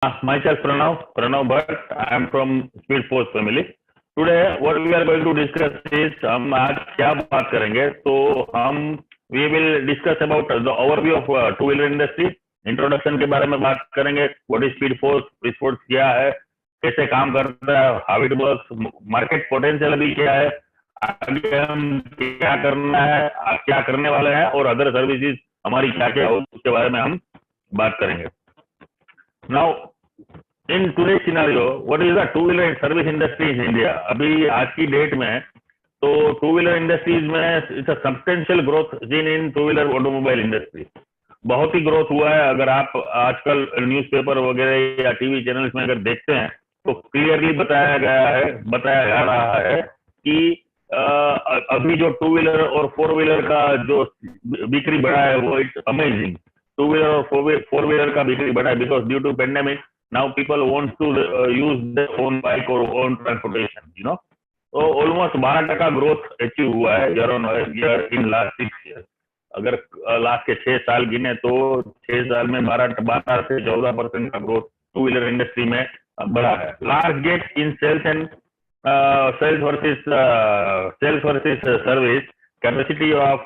Myself Pranav Bhatt. I am from Speed Force family. Today, what we are going to discuss is हम आज क्या बात करेंगे तो हम we will discuss about the overview of two wheeler industry. Introduction के बारे में बात करेंगे. What is Speed Force क्या है, कैसे काम करता है, how it works, market potential अभी क्या है, आगे हम क्या करना है, क्या करने वाले हैं और अदर सर्विसेज हमारी क्या क्या हो उसके बारे में हम बात करेंगे. Now, in today's scenario, what is the two-wheeler service industry in India? अभी आज की डेट में तो टू व्हीलर इंडस्ट्रीज में it's a substantial growth seen in two wheeler automobile industry. बहुत ही ग्रोथ हुआ है. अगर आप आजकल न्यूज़पेपर वगैरह या टीवी चैनल्स में अगर देखते हैं तो क्लियरली बताया जा रहा है कि अभी जो टू व्हीलर और फोर व्हीलर का जो बिक्री बढ़ा है वो इट्स अमेजिंग. टू व्हीलर और फोर व्हीलर का बिक्री बढ़ा है because due to pandemic now people want to use their own bike or own transportation, you know. तो ऑलमोस्ट 12% ग्रोथ अचीव हुआ है year on year in last 6 year. अगर last के 6 साल गिने तो 6 साल में 12 से 14% का ग्रोथ टू व्हीलर इंडस्ट्री में बढ़ा है. Large gate in sales versus service capacity of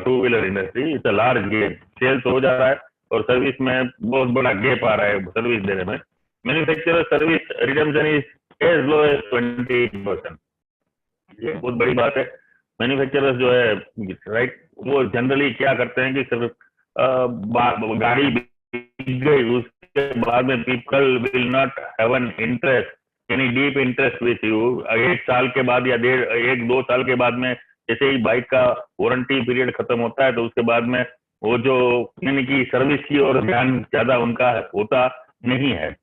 two wheeler industry. It's a large gate. Sales हो जा रहा है और सर्विस में बहुत बड़ा गैप आ रहा है सर्विस देने में. Manufacturer service redemption is as low as 20%. ये बहुत बड़ी बात है. मैन्युफैक्चरर्स जो है राइट वो जनरली क्या करते हैं कि सिर्फ गाड़ी बिक गई उसके बाद में people will not have an interest any deep interest with you. 1 साल के बाद या 1-2 साल के बाद में जैसे ही बाइक का वारंटी पीरियड खत्म होता है तो उसके बाद में वो जो यानी कि सर्विस की और ध्यान ज्यादा उनका होता नहीं है.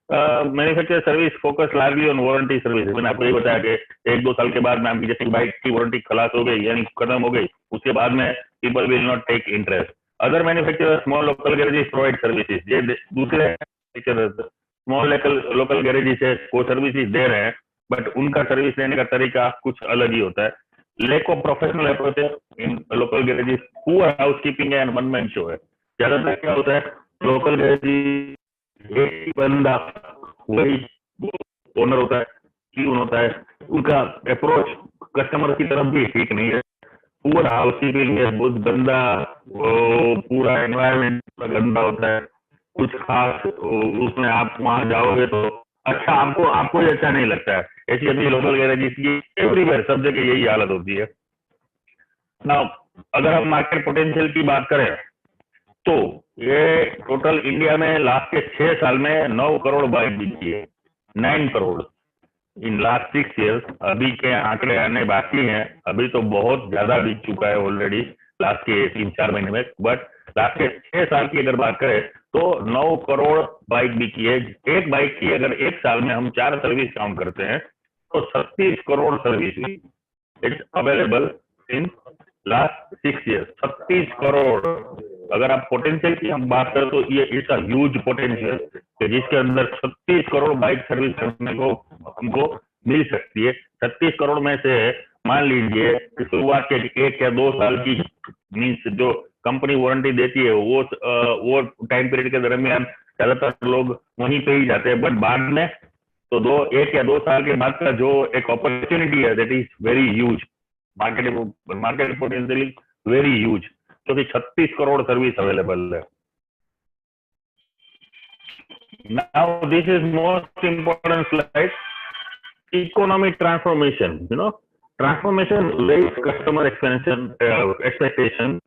Manufacturer service focus largely on warranty service. मैंने आपको ये बताया कि 1-2 साल के बाद में आपकी जैसे बाइक की वारंटी खलास हो गई यानी खत्म हो गई उसके बाद में people will not take interest. Other manufacturer small local garages provide services. ये दूसरे स्मॉल लोकल गैरेजेस है वो सर्विसेज दे रहे हैं बट उनका सर्विस देने का तरीका कुछ अलग ही होता है. Lack of professional approach in local garages. Poor housekeeping and one man show है. ज्यादातर क्या होता है लोकल गैरेज एक बंदा वही ओनर होता है, क्लीन होता है. उनका अप्रोच कस्टमर की तरफ भी ठीक नहीं है. पुअर हाउसकीपिंग है, बहुत गंदा. पूरा एनवायरनमेंट गंदा होता है. कुछ खास उसमें आप वहां जाओगे तो अच्छा आपको ये अच्छा नहीं लगता है. ऐसी अभी लोकल गैरेज की एवरीवेयर सब जगह यही हालत होती है. नाउ अगर हम मार्केट पोटेंशियल की बात करें तो ये टोटल इंडिया में लास्ट के 6 साल में 9 करोड़ बाइक बिकी है. 9 करोड़ इन लास्ट 6 ईयर्स. अभी के आंकड़े आने बाकी हैं. अभी तो बहुत ज्यादा बिक चुका है ऑलरेडी लास्ट के 3-4 महीने में. बट लास्ट के 6 साल की अगर बात करें तो 9 करोड़ बाइक बिकी है. एक बाइक की अगर एक साल में हम 4 सर्विस काउंट करते हैं तो 36 crore service it's available in last 6 years. 36 crore. अगर आप पोटेंशियल की हम बात करें तो ये इट्स अ ह्यूज पोटेंशियल जिसके अंदर 36 करोड़ बाइक सर्विस करने को हमको मिल सकती है. 36 करोड़ में से मान लीजिए शुरुआत के 1 या 2 साल की मीन्स जो कंपनी वारंटी देती है वो टाइम पीरियड के दरमियान ज्यादातर लोग वहीं पे ही जाते हैं. बट बाद में तो 1 या 2 साल के बाद का जो एक अपॉर्चुनिटी है that is very huge. Market potential is very huge क्योंकि 36 करोड़ सर्विस अवेलेबल है. Now this is most important slide. Economic transformation transformation raise customer expectation.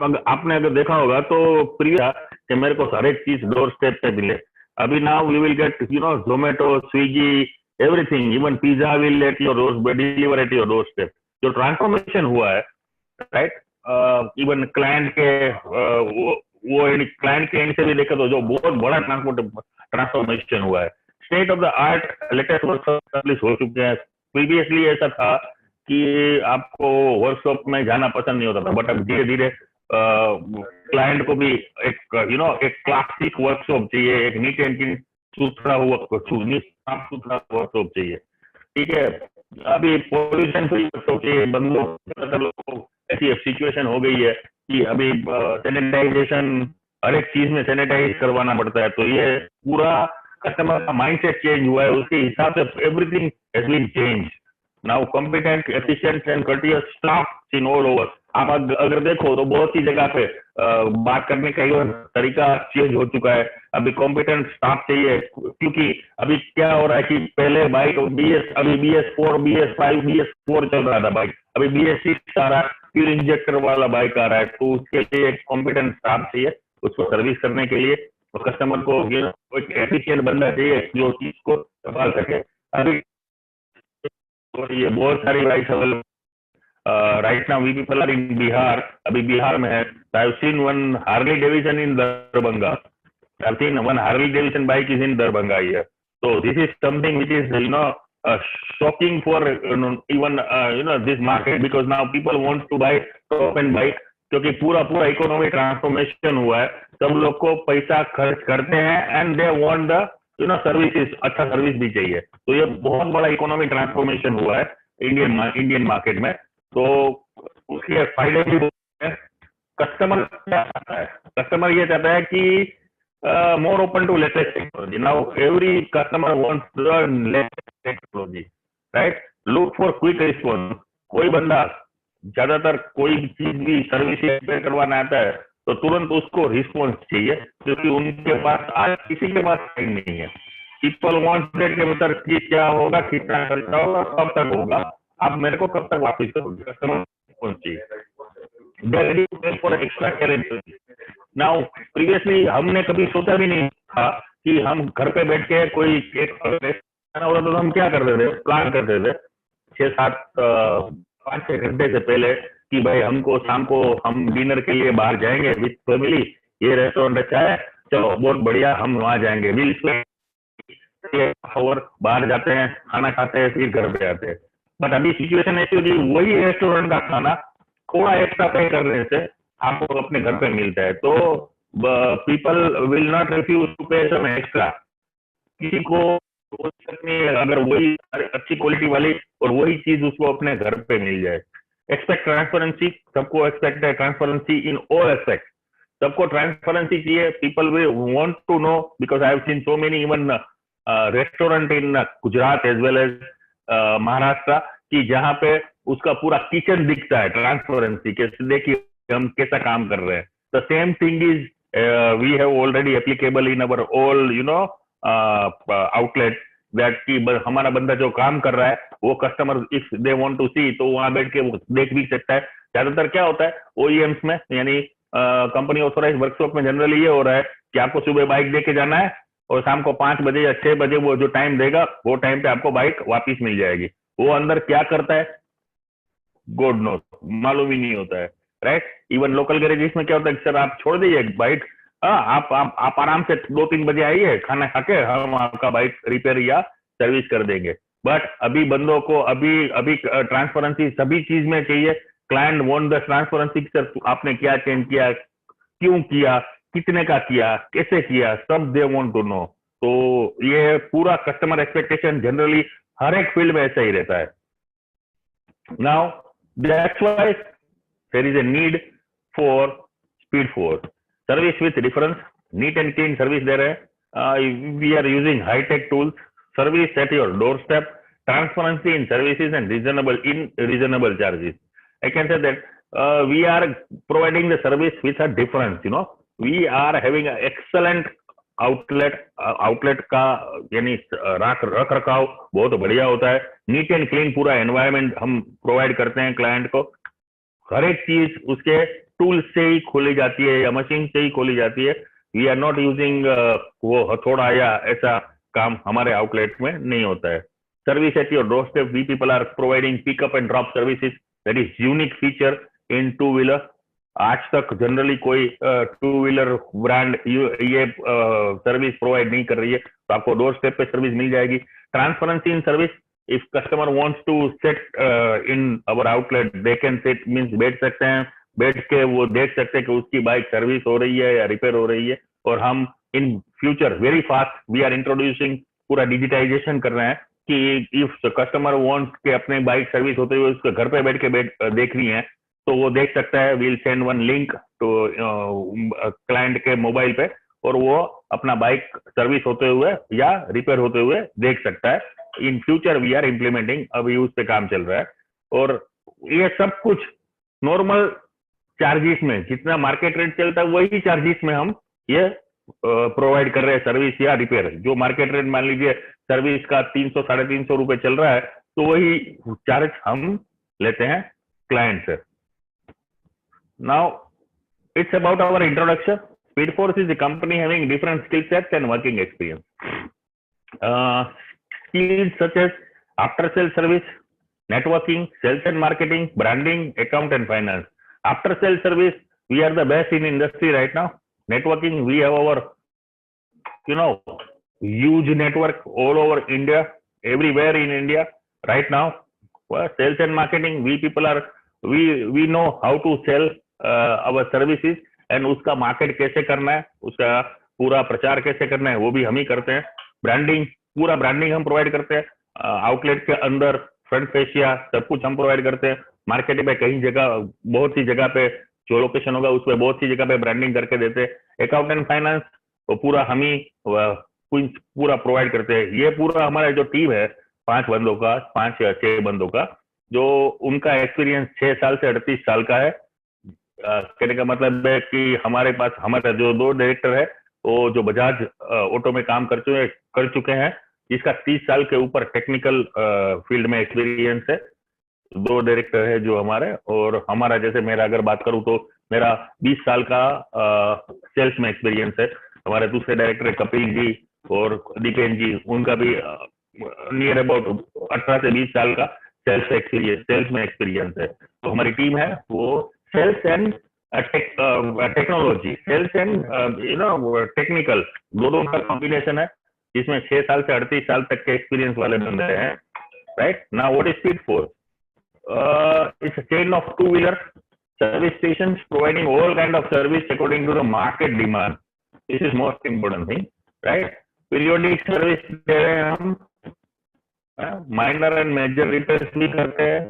आपने अगर देखा होगा तो प्रिया कि मेरे को हर एक चीज डोर स्टेप पे मिले. अभी now we will get Zomato Swiggy everything even pizza will let your deliver at your door step. जो ट्रांसफॉर्मेशन हुआ है राइट इवन क्लाइंट के वो क्लाइंट के एंड से भी देखा तो जो बहुत बड़ा ट्रांसफॉर्मेशन हुआ है. State of the art latest workshop हो चुके हैं. प्रीवियसली ऐसा था कि आपको वर्कशॉप में जाना पसंद नहीं होता था बट अब धीरे धीरे क्लाइंट को भी एक एक क्लासिक वर्कशॉप चाहिए. एक नीट एंड क्लीन सुथरा वर्कशॉप चाहिए. ठीक है. अभी पोल्यूशन फ्री वर्कशॉप चाहिए. बंदों ऐसी सिचुएशन हो गई है कि अभी सैनिटाइजेशन हर एक चीज में सैनिटाइज करवाना पड़ता है. तो ये पूरा कस्टमर का माइंडसेट चेंज हुआ है, उसके हिसाब से everything has been change. Now competent, efficient and courteous staff in all over. आप अगर देखो तो बहुत सी जगह पे बात करने का तरीका चेंज हो चुका है। अभी कॉम्पिटेंट स्टाफ चाहिए, क्योंकि अभी क्या हो रहा है कि पहले बाइक BS, अभी BS4, BS5, BS4 चल रहा था बाइक, अभी BS6 आ रहा है, फ्यूल इंजेक्टर वाला बाइक आ रहा है। तो उसके लिए एक कॉम्पिटेंट स्टाफ चाहिए उसको सर्विस करने के लिए, और कस्टमर को एक एफिशिएंट बंदा चाहिए जो चीज को संभाल सके। अभी तो ये बहुत सारी bike available right now. We people are in Bihar, अभी बिहार में है। I have seen one Harley Davidson in Darbhanga. I have seen one Harley Davidson bike is in Darbhanga here. So this is something which is shocking for even this market, because now people want to buy top end bike, क्योंकि पूरा पूरा economic transformation हुआ है। सब लोग को पैसा खर्च करते हैं and they want the services, अच्छा सर्विस भी चाहिए। तो ये बहुत बड़ा इकोनॉमिक ट्रांसफॉर्मेशन हुआ है इंडियन मार्केट में। तो उसके फायदे भी है। कस्टमर क्या चाहता है? कस्टमर ये चाहता है कि more open to latest technology. Now every customer wants the latest technology, right? Look for quick response. कोई बंदा ज्यादातर कोई चीज भी सर्विस रिपेयर करवाना आता है तो तुरंत उसको रिस्पॉन्स चाहिए, क्योंकि उनके पास आज किसी के पास टाइम नहीं है। पीपल वांट दैट के भीतर क्या होगा, कितना खर्चा होगा, कब तक होगा, आप मेरे को कब तक वापस करोगे। कस्टमर रिस्पॉन्स चाहिए। They're ready to pay for extra care and service. Now, previously हमने कभी सोचा भी नहीं था कि हम घर पे बैठ के कोई एक खाना होता तो हम क्या करते थे, प्लान करते थे 6-7 5-6 घंटे से पहले कि भाई हमको शाम को हम डिनर के लिए बाहर जाएंगे विद फैमिली, ये रेस्टोरेंट अच्छा है, चलो बहुत बढ़िया, हम वहां जाएंगे, और बाहर जाते हैं, खाना खाते हैं, फिर घर पे आते हैं। बट अभी सिचुएशन ऐसी होगी, वही रेस्टोरेंट का खाना थोड़ा एक्स्ट्रा पे करने से आपको अपने घर पे मिलता है। तो people will not refuse to pay some extra. किसी को अगर वही अच्छी क्वालिटी वाली और वही चीज उसको अपने घर पे मिल जाए। एक्सपेक्ट ट्रांसपेरेंसी, सबको एक्सपेक्ट है ट्रांसपेरेंसी इन ऑल एस्पेक्ट। सबको ट्रांसपेरेंसी चाहिए। People will want to know, because I have seen so many even restaurant in Gujarat as well as Maharashtra, कि जहाँ पे उसका पूरा किचन दिखता है ट्रांसपेरेंसी के, देखिए हम कैसा काम कर रहे हैं। The same thing is we have already applicable in our all outlet, that कि हमारा बंदा जो काम कर रहा है वो customer if they want to see तो वहां बैठ के वो देख भी सकता है। ज्यादातर क्या होता है OEMs में, यानी कंपनी ऑथोराइज वर्कशॉप में जनरली ये हो रहा है कि आपको सुबह बाइक दे के जाना है और शाम को 5 बजे या 6 बजे वो जो टाइम देगा वो टाइम पे आपको बाइक वापिस मिल जाएगी। वो अंदर क्या करता है गॉड नोस, मालूम ही नहीं होता है, राइट। इवन लोकल गैरेजेस में क्या होता है, सर आप छोड़ दीजिए बाइक, आप आराम से 2-3 बजे आइए, खाना खा के हम आपका बाइक रिपेयर या सर्विस कर देंगे। बट अभी बंदों को अभी ट्रांसपेरेंसी सभी चीज में चाहिए। Client want the transparency, sir आपने क्या चेंज किया, क्यों किया, कितने का किया, कैसे किया, सब दे वांट टू नो। तो ये पूरा कस्टमर एक्सपेक्टेशन जनरली हर एक फील्ड में ऐसा ही रहता है। Now that's why there is a need for Speed Force service with difference, neat and clean service there hai. We are using high tech tools, service at your doorstep, transparency in services and reasonable charges. I can say that we are providing the service with a difference, we are having an excellent outlet का यानी रख रखाव बहुत बढ़िया होता है। Neat and clean पूरा environment हम प्रोवाइड करते हैं क्लाइंट को। हर एक चीज उसके टूल से ही खोली जाती है या मशीन से ही खोली जाती है। वी आर नॉट यूजिंग वो हथौड़ा या ऐसा काम हमारे आउटलेट में नहीं होता है। Service at your doorstep, we people are providing pickup and drop services, that is unique feature in two wheeler. आज तक जनरली कोई 2-व्हीलर ब्रांड ये सर्विस प्रोवाइड नहीं कर रही है, तो आपको डोर स्टेप पे सर्विस मिल जाएगी। Transparency in service, if customer wants to set in our outlet, they can set, means बैठ सकते हैं, बैठ के वो देख सकते हैं कि उसकी बाइक सर्विस हो रही है या रिपेयर हो रही है। और हम in future very fast we are introducing, पूरा डिजिटाइजेशन कर रहे हैं कि इफ कस्टमर वांट्स के अपने बाइक सर्विस होते हुए उसको घर पे बैठ के देखनी है तो वो देख सकता है। We'll send one link to client के मोबाइल पे और वो अपना बाइक सर्विस होते हुए या रिपेयर होते हुए देख सकता है. In future we are implementing, अभी उस पे काम चल रहा है. और ये सब कुछ नॉर्मल चार्जेस में, जितना मार्केट रेट चलता है वही चार्जेस में हम ये प्रोवाइड कर रहे हैं सर्विस या रिपेयर. जो मार्केट रेट मान लीजिए सर्विस का 300-350 रुपए चल रहा है, तो वही चार्ज हम लेते हैं क्लाइंट से. Now it's about our introduction. Speed Force is a company having different skill sets and working experience. Skills such as after sales service, networking, sales and marketing, branding, account and finance. After sales service, we are the best in industry right now. Networking, we have our, you know, huge network all over India, everywhere in India right now. Well, sales and marketing, we know how to sell our services, and उसका market कैसे करना है, उसका पूरा प्रचार कैसे करना है, वो भी हम ही करते हैं. ब्रांडिंग, पूरा ब्रांडिंग हम प्रोवाइड करते हैं. आउटलेट के अंदर फ्रंट फेसिया सब कुछ हम प्रोवाइड करते हैं. मार्केट में कहीं जगह, बहुत सी जगह पे जो लोकेशन होगा उसमें बहुत सी जगह पे ब्रांडिंग करके देते हैं. अकाउंट एंड फाइनेंस तो पूरा हम ही पूरा प्रोवाइड करते हैं. ये पूरा हमारा जो टीम है 5 बंदों का, 5 या 6 बंदों का, जो उनका एक्सपीरियंस 6 साल से 38 साल का है. कहने का मतलब है कि हमारे पास हमारा जो 2 डायरेक्टर है वो जो बजाज ऑटो में काम कर चुके हैं, जिसका 30 साल के ऊपर टेक्निकल फील्ड में एक्सपीरियंस है. 2 डायरेक्टर है जो हमारे, और हमारा जैसे मेरा अगर बात करूं तो मेरा 20 साल का सेल्स में एक्सपीरियंस है. हमारे दूसरे डायरेक्टर कपिल जी और दीपेन जी, उनका भी नियर अबाउट 18 से 20 साल का सेल्स में एक्सपीरियंस है. तो हमारी टीम है वो sales and technology, sales and technical, दोनों का कॉम्बिनेशन है, जिसमें 6 साल से 38 साल तक के एक्सपीरियंस वाले बंदे हैं. Right now what is speed force? It's a chain of two-wheeler service stations providing all kind of service according to the market demand. This is most important thing, right? Periodic service दे रहे हैं हम, minor and major repairs भी करते हैं,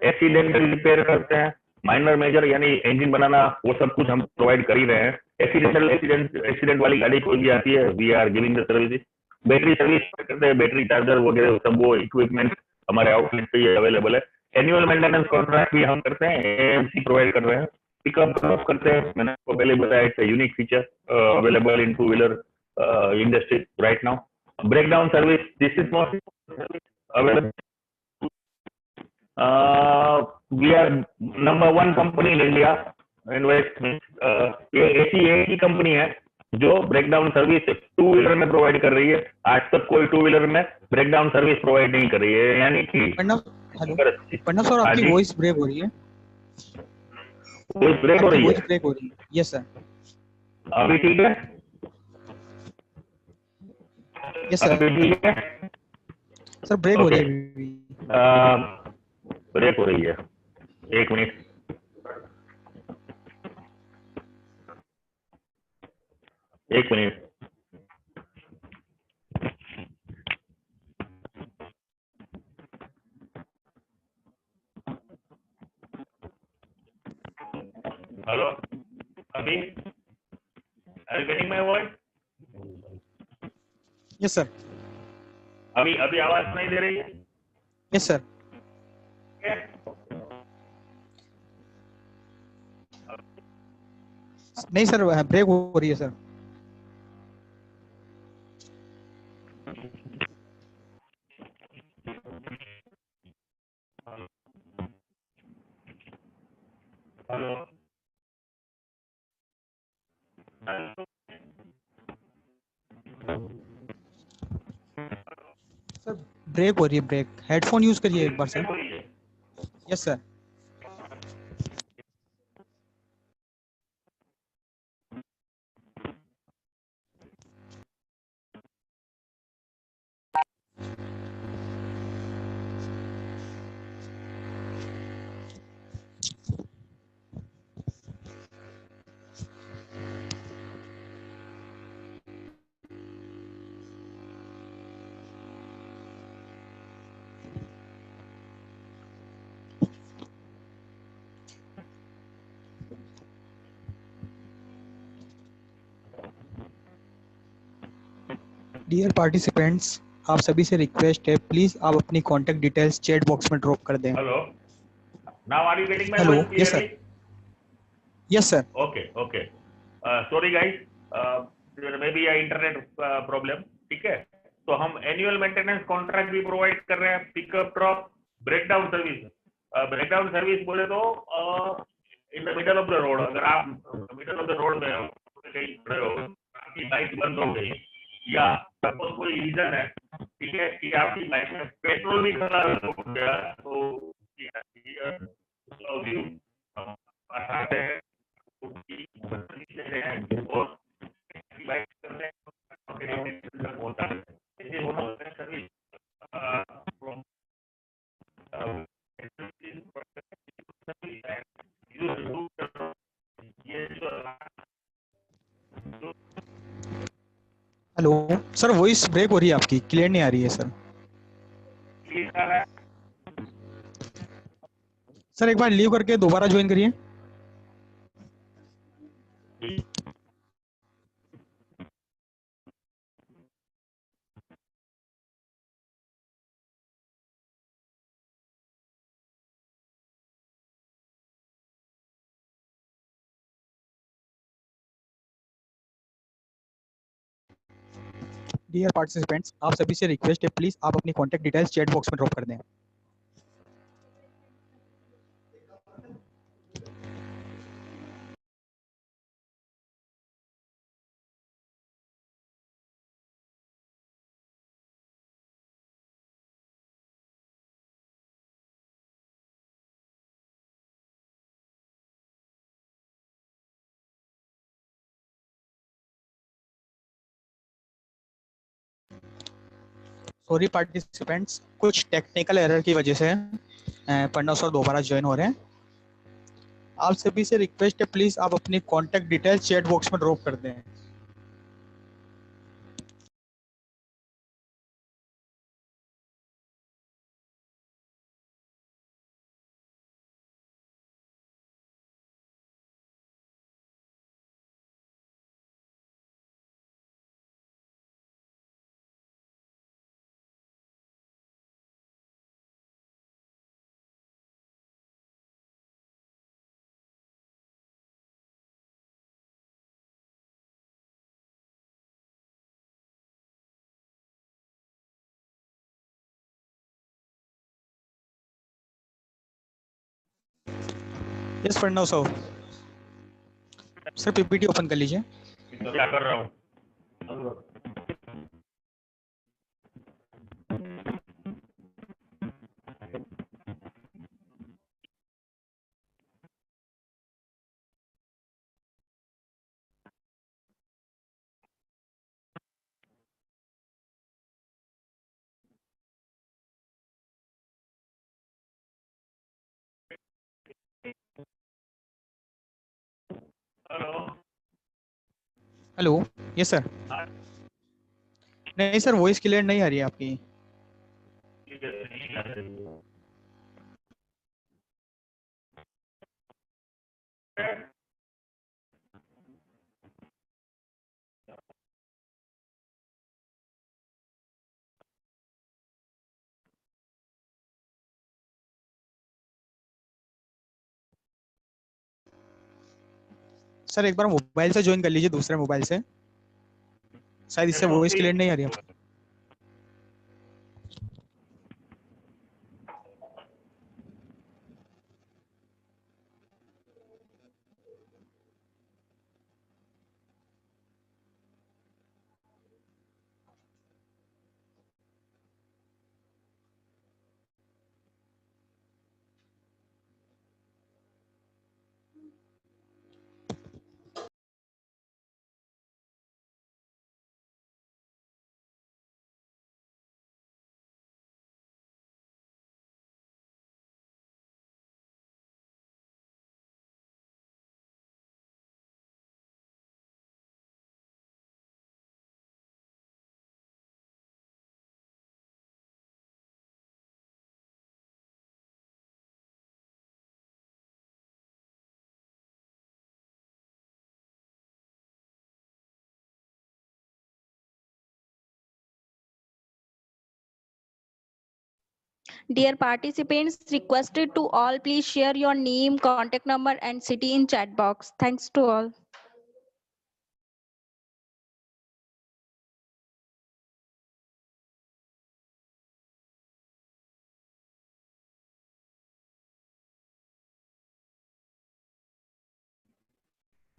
accidental repair करते हैं. Minor major यानी engine बनाना, वो सब कुछ हम प्रोवाइड कर ही रहे हैं. एक्सीडेंट वाली गाड़ी कोई भी आती है, we are giving the services. Battery service करते हैं, बैटरी चार्जर वगैरह सब वो इक्विपमेंट हमारे आउटलेट पे ही अवेलेबल है. एनुअल मेंटेनेंस कॉन्ट्रैक्ट भी हम करते हैं, एएमसी प्रोवाइड कर रहे हैं. पिकअप ड्रॉप करते हैं, मैंने आपको पहले बताया, it's a unique feature available in to wheeler industry right now. Breakdown service, this is most available. We are number 1 company in India investment. ये ऐसी एक ही कंपनी है जो ब्रेकडाउन सर्विस 2 व्हीलर में प्रोवाइड कर रही है. आज तक कोई 2 व्हीलर में ब्रेकडाउन सर्विस प्रोवाइड नहीं कर रही है. यानी कि प्रणव सर, आपकी वॉइस ब्रेक हो रही है. वॉइस ब्रेक हो रही है? Yes sir. अभी ठीक है? Yes sir. ठीक है सर, ब्रेक हो रही है. ब्रेक हो रही है. एक मिनट. हेलो, अभी are you getting my voice? Yes sir. अभी आवाज नहीं दे रही है? Yes sir. नहीं सर, ब्रेक हो रही है सर. हेलो, सर ब्रेक हो रही है. ब्रेक, हेडफोन यूज करिए एक बार sir. Yes sir. Dear participants, आप सभी से रिक्वेस्ट है, प्लीज आप अपनी कॉन्टैक्ट डिटेल्स चैट बॉक्स में ड्रॉप कर दें। Hello. Now are you getting my hello, voice yes sir. clearly? Yes sir. Okay, okay. Sorry guys, there may be a internet problem. ठीक है, तो हम एनुअल मेंटेनेंस कॉन्ट्रैक्ट भी provide कर रहे हैं, pickup drop, breakdown service. Breakdown service बोले तो in the middle of the road, अगर आप मिडल ऑफ द रोड में हो, कहीं खड़े हो, आपकी बाइक बंद हो गई, या सपोज कोई रीजन है, ठीक है, कि आपकी बाइक में पेट्रोल भी खत्म हो गया, तो हेलो सर, वॉइस ब्रेक हो रही है आपकी, क्लियर नहीं आ रही है सर। सर एक बार लीव करके दोबारा ज्वाइन करिए। डियर पार्टिसिपेंट्स, आप सभी से रिक्वेस्ट है, प्लीज आप अपनी कॉन्टैक्ट डिटेल्स चैट बॉक्स में ड्रॉप कर दें। सॉरी पार्टिसिपेंट्स, कुछ टेक्निकल एरर की वजह से पन्ना सर दोबारा ज्वाइन हो रहे हैं। आप सभी से रिक्वेस्ट है, प्लीज आप अपनी कॉन्टैक्ट डिटेल्स चैट बॉक्स में ड्रॉप कर दें। Yes Pranav sir, sir PPT open कर लीजिए। क्या कर रहा हूँ? हेलो। Hello, yes sir. नहीं सर, वॉइस क्लियर नहीं आ रही है आपकी। सर एक बार मोबाइल से ज्वाइन कर लीजिए, दूसरे मोबाइल से, शायद इससे वॉइस क्लियर नहीं आ रही है। Dear participants, requested to all please share your name, contact number and city in chat box. Thanks to all.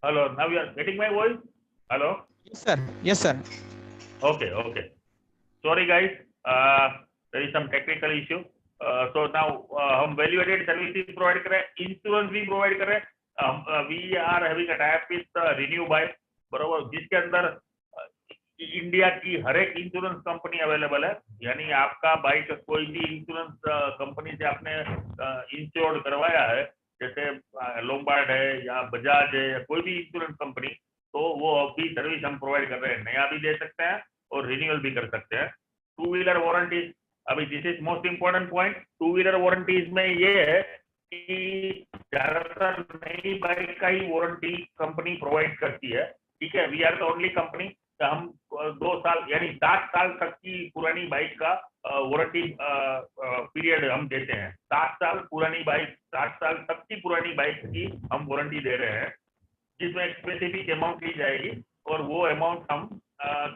Hello, now you are getting my voice? Hello? Yes, sir. Yes, sir. Okay, okay. Sorry guys, there is some technical issue. So now हम value added services provide कर रहे हैं, insurance भी provide कर रहे हैं. We are having a tie-up with Renew Buy, बरोबर, जिसके अंदर इंडिया की हर एक इंश्योरेंस कंपनी अवेलेबल है. यानी आपका बाइक कोई भी इंश्योरेंस कंपनी से आपने इंश्योर्ड करवाया है, जैसे लोम्बार्ड है या बजाज है या कोई भी इंश्योरेंस कंपनी, तो वो अभी सर्विस हम प्रोवाइड कर रहे हैं. नया भी दे सकते हैं और रिन्यूअल भी कर सकते हैं. टू व्हीलर वारंटीज, अभी this is most important point. Two wheeler warranties में ये है कि ज्यादातर नई बाइक का ही वारंटी कंपनी प्रोवाइड करती है. ठीक है, we are the only company. हम 2 साल यानी 7 साल तक की पुरानी बाइक का वारंटी पीरियड हम देते हैं. 7 साल पुरानी बाइक, 7 साल तक की पुरानी बाइक की हम वारंटी दे रहे हैं, जिसमें एक स्पेसिफिक अमाउंट ली जाएगी और वो अमाउंट हम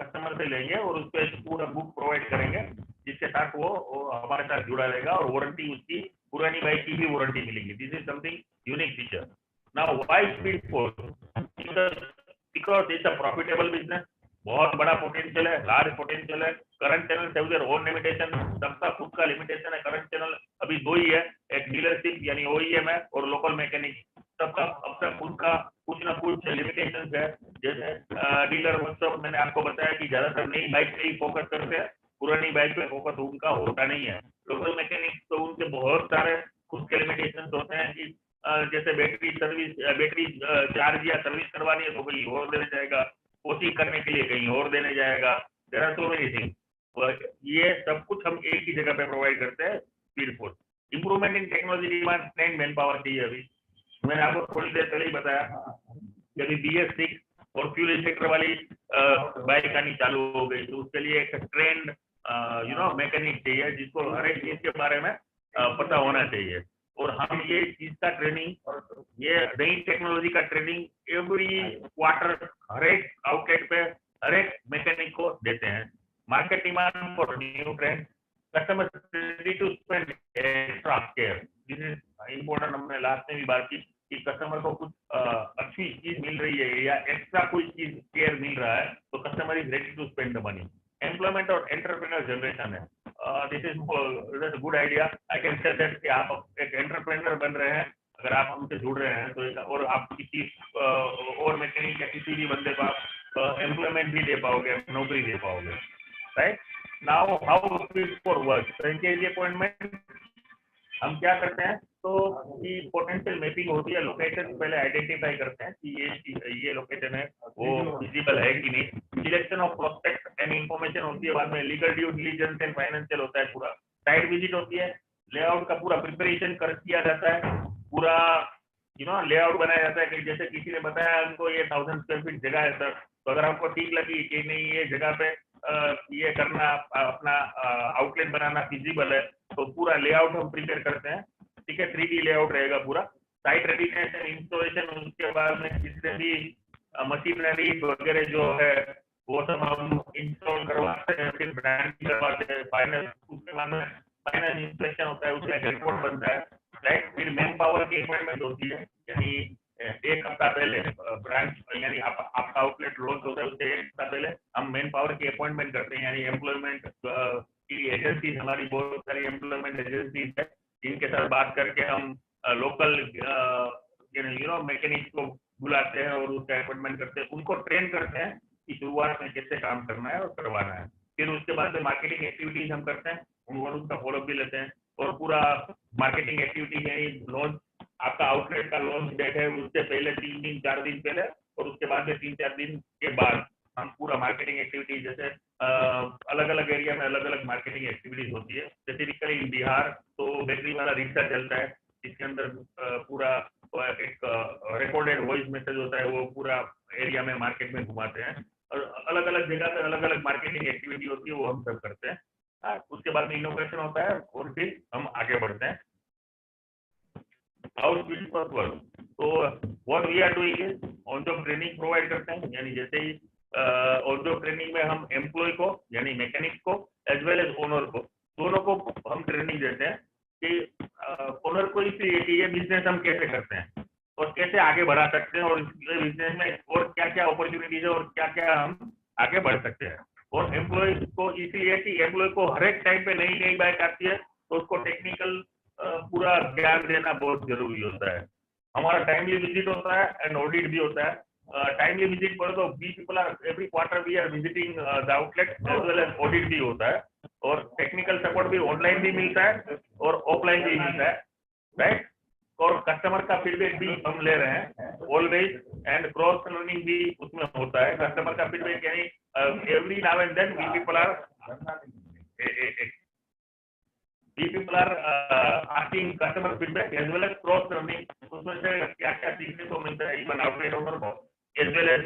कस्टमर से लेंगे और उस पर पूरा बुक प्रोवाइड करेंगे, जिसके साथ वो हमारे साथ जुड़ा रहेगा और वारंटी उसकी पुरानी बाइक की भी वारंटी मिलेगी. This is something unique feature. Now why speed force? Because it's a profitable business. बहुत बड़ा पोटेंशियल है, लार्ज पोटेंशियल है. Current channel have their own limitation, सबका खुद का लिमिटेशन है. करंट चैनल अभी 2 ही है, एक डीलरशिप यानी ओईएम है और लोकल मैकेनिक. सबका अपना खुद का कुछ ना कुछ लिमिटेशन है. जैसे डीलर वर्कशॉप मैंने आपको बताया कि ज्यादातर नई बाइक पे ही फोकस करते हैं, पुरानी बाइक पे फोकस उनका होता नहीं है. लोकल मैकेनिक तो उनके बहुत सारे खुद के लिमिटेशन होते हैं कि जैसे बैटरी सर्विस, बैटरी चार्ज या सर्विस करवानी है तो कोई और देने जाएगा, कोचिंग करने के लिए कहीं और देने जाएगा. There are so many things. ये सब कुछ हम एक ही जगह पे प्रोवाइड करते हैं. Speed force. Improvement in technology demand trend man power चाहिए. अभी मैंने आपको थोड़ी देर पहले ही बताया कि अभी BS6 और फ्यूल इंजेक्टर वाली बाइक आनी चालू हो गई, तो उसके लिए एक ट्रेंड मैकेनिक चाहिए जिसको हर एक चीज के बारे में पता होना चाहिए. और हम ये चीज का ट्रेनिंग, ये नई टेक्नोलॉजी का ट्रेनिंग एवरी क्वार्टर हर एक आउटलेट पे हर एक मैकेनिक को देते हैं. Market demand for new trend, customer ready to spend extra care. This is important. हमने लास्ट में भी बात की कि कस्टमर को कुछ अच्छी चीज मिल रही है या एक्स्ट्रा कोई चीज केयर मिल रहा है तो customer is ready to spend the money. Employment और एंटरप्रेन्योर जनरेशन है. This is good idea. I can say that कि आप एक एंटरप्रेन्योर बन रहे हैं अगर आप हमसे जुड़ रहे हैं तो, और आप किसी और मैकेनिक या किसी भी बंदे को आप एम्प्लॉयमेंट भी दे पाओगे, नौकरी दे पाओगे. Right. Now how for work franchisee appointment हम क्या करते हैं तो कि पोटेंशियल मैपिंग होती है. लोकेशन पहले आइडेंटिफाई करते हैं कि ये लोकेशन है वो विजिबल है कि नहीं. Selection of prospect and information होती है. बाद में legal due diligence and financial होता है. पूरा साइट विजिट होती है. लेआउट का पूरा प्रिपरेशन कर किया जाता है. पूरा लेआउट बनाया जाता है कि जैसे किसी ने बताया हमको ये 1000 स्क्वायर फीट जगह है सर, तो अगर आपको ठीक लगी कि नहीं ये जगह पे ये करना अपना आउटलेट बनाना फिजिबल है तो पूरा लेआउट हम प्रिपेयर करते हैं. ठीक है, 3D लेआउट रहेगा पूरा. साइट रेडीनेस एंड इंस्टॉलेशन, उसके बाद में जितने भी मशीनरी वगैरह जो है वो सब हम इंस्टॉल करवाते हैं, फिर ब्रांडिंग करवाते हैं. फाइनल उसके बाद में फाइनल इंस्पेक्शन होता है, उसमें रिपोर्ट बनता है. राइट. फिर मैन पावर की अपॉइंटमेंट होती है. यानी एक हफ्ता पहले ब्रांच यानी आपका आउटलेट लॉन्च होता है उससे एक हफ्ता पहले हम मैन पावर की अपॉइंटमेंट करते हैं. यानी एम्प्लॉयमेंट की एजेंसी, हमारी बहुत सारी एम्प्लॉयमेंट एजेंसीज है जिनके साथ बात करके हम लोकल मैकेनिक को बुलाते हैं और उसका अपॉइंटमेंट करते हैं. उनको ट्रेन करते हैं कि शुरुआत में कैसे काम करना है और करवाना है. फिर उसके बाद में मार्केटिंग एक्टिविटीज हम करते हैं, उनका फॉलोअप भी लेते हैं. और पूरा मार्केटिंग एक्टिविटी यानी लॉन्च, आपका आउटलेट का लॉन्च डेट है उससे पहले 3 दिन 4 दिन पहले और उसके बाद में 3-4 दिन के बाद हम पूरा मार्केटिंग एक्टिविटी, जैसे अलग अलग एरिया में अलग अलग मार्केटिंग एक्टिविटीज होती है. स्पेसिफिकली इन बिहार तो बैटरी वाला रिक्शा चलता है जिसके अंदर पूरा एक रिकॉर्डेड वॉइस मैसेज होता है, वो पूरा एरिया में मार्केट में घुमाते हैं. और अलग अलग जगह पे अलग अलग मार्केटिंग एक्टिविटी होती है, वो हम सब करते हैं. उसके उसके बाद में इनोवेशन होता है और फिर हम आगे बढ़ते हैं। हाउ स्पीड फर्स्ट वर्क, तो what we are doing is on job training provide करते हैं, यानी जैसे ही ऑन जॉब ट्रेनिंग में हम एम्प्लॉय को यानी मैकेनिक को एज वेल एज ओनर को दोनों को हम ट्रेनिंग देते हैं कि ओनर को इसलिए कि ये बिजनेस हम कैसे करते हैं और कैसे आगे बढ़ा सकते हैं और इस बिजनेस में और क्या क्या अपॉर्चुनिटीज है और क्या क्या हम आगे बढ़ सकते हैं। और एम्प्लॉय को इसलिए कि एम्प्लॉय को हर एक टाइम पे नई नई बाइक आती है तो उसको टेक्निकल पूरा ज्ञान देना बहुत जरूरी होता है। हमारा टाइमली विजिट होता है एंड ऑडिट भी होता है। टाइमली विजिट बोले तो we people are every quarter we are visiting the outlet as well as audit भी होता है और टेक्निकल सपोर्ट भी ऑनलाइन भी मिलता है और ऑफलाइन भी मिलता है, राइट। और कस्टमर का फीडबैक भी हम ले रहे हैं ऑलवेज एंड क्रॉस लर्निंग भी उसमें होता है। कस्टमर का फीडबैक यानी every now and then we people are asking customer feedback as well as cross learning, उसमें से क्या क्या सीखने को मिलता है इवन आउटलेट ओनर को as well as